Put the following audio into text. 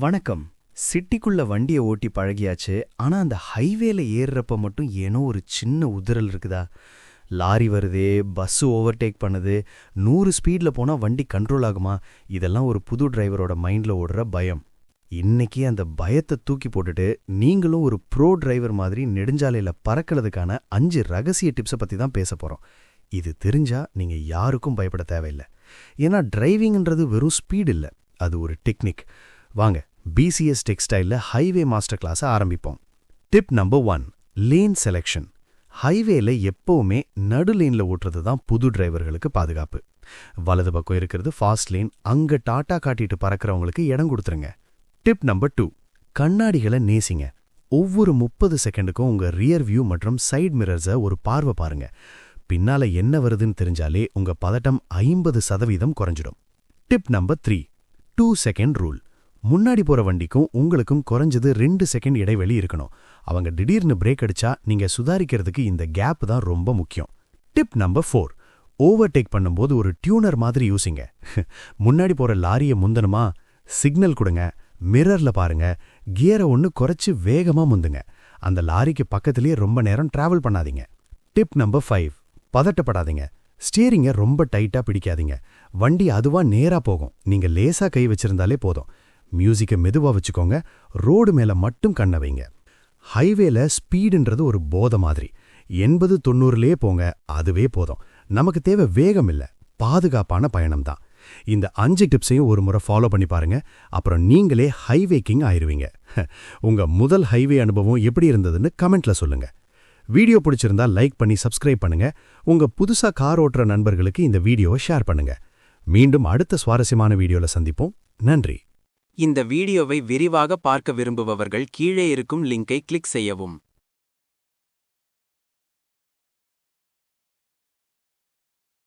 வணக்கம். சிட்டிக்குள்ள வண்டிய ஓட்டி பழகியாச்சு. ஆனா அந்த ஹைவேல ஏறுறப்ப மட்டும் ஏனோ ஒரு சின்ன உதறல் இருக்குதா? லாரி வருதே, பஸ் ஓவர்டேக் பண்ணுது, 100 ஸ்பீட்ல போனா வண்டி கண்ட்ரோல் ஆகுமா? இதெல்லாம் ஒரு புது டிரைவரோட மைண்ட்ல ஓடுற பயம். இன்னைக்கு அந்த பயத்தை தூக்கி போட்டுட்டு நீங்களும் ஒரு ப்ரோ டிரைவர் மாதிரி நெடுஞ்சாலையில பறக்கிறதுக்கான 5 ரகசிய டிப்ஸை பத்தி தான் பேச போறோம். இது தெரிஞ்சா நீங்க யாருக்கும் பயப்பட தேவையில்லை. ஏன்னா டிரைவிங்ன்றது வெறும் ஸ்பீட் இல்ல, அது ஒரு டெக்னிக். வாங்க, பிசிஎஸ் டெக்ஸ்டைல்ல ஹைவே மாஸ்டர் கிளாஸை ஆரம்பிப்போம். Tip number 1, lane selection. ஹைவேல எப்பவுமே நடு லேன்ல ஓட்டுறது தான் புது டிரைவர்களுக்கு பாதுகாப்பு. வலது பக்கம் இருக்கிறது ஃபாஸ்ட் லேன், அங்க டாட்டா காட்டிட்டு பறக்கிறவங்களுக்கு இடம் கொடுத்துருங்க. டிப் நம்பர் 2, கண்ணாடிகளை நேசிங்க. ஒவ்வொரு 30 செகண்டுக்கும் உங்க ரியர் வியூ மற்றும் சைட் மிரர்ஸை ஒரு பார்வை பாருங்க. பின்னால என்ன வருதுன்னு தெரிஞ்சாலே உங்க பதட்டம் 50% குறைஞ்சிடும். Tip number 3, 2 second rule. முன்னாடி போற வண்டிக்கும் உங்களுக்கும் குறைஞ்சது 2 செகண்ட் இடைவெளி இருக்கணும். அவங்க திடீர்னு பிரேக் அடிச்சா நீங்க சுதாரிக்கிறதுக்கு இந்த கேப் தான் ரொம்ப முக்கியம். டிப் நம்பர் 4, ஓவர்டேக் பண்ணும்போது ஒரு டியூனர் மாதிரி யூசிங்க. முன்னாடி போற லாரிய முந்தணுமா? சிக்னல் கொடுங்க, மிரர்ல பாருங்க, கியரை ஒன்னு குறைச்சு வேகமா முந்துங்க. அந்த லாரிக்கு பக்கத்திலேயே ரொம்ப நேரம் டிராவல் பண்ணாதீங்க. Tip number 5, பதட்டப்படாதீங்க. ஸ்டியரிங்க ரொம்ப டைட்டா பிடிக்காதீங்க. வண்டி அதுவா நேரா போகும், நீங்க லேசா கை வச்சிருந்தாலே போதும். மியூசிக்கை மெதுவா வச்சுக்கோங்க, ரோடு மேல மட்டும் கண்ண வைங்க. ஹைவேல ஸ்பீடுன்றது ஒரு போதை மாதிரி. 80-90லே போங்க, அதுவே போதும். நமக்கு தேவை வேகம் இல்ல, பாதுகாப்பான பயணம் தான். இந்த 5 டிப்ஸையும் ஒரு முறை ஃபாலோ பண்ணி பாருங்க. அப்புறம் நீங்களே ஹைவே கிங் ஆயிருவீங்க. உங்க முதல் ஹைவே அனுபவம் எப்படி இருந்ததுன்னு கமெண்ட்ல சொல்லுங்க. வீடியோ பிடிச்சிருந்தா லைக் பண்ணி சப்ஸ்கிரைப் பண்ணுங்க. உங்க புதுசா கார் ஓட்டுற நண்பர்களுக்கு இந்த வீடியோவை ஷேர் பண்ணுங்க. மீண்டும் அடுத்த சுவாரஸ்யமான வீடியோல சந்திப்போம். நன்றி. இந்த வீடியோவை விரிவாக பார்க்க விரும்புபவர்கள் கீழே இருக்கும் லிங்கை கிளிக் செய்யவும்.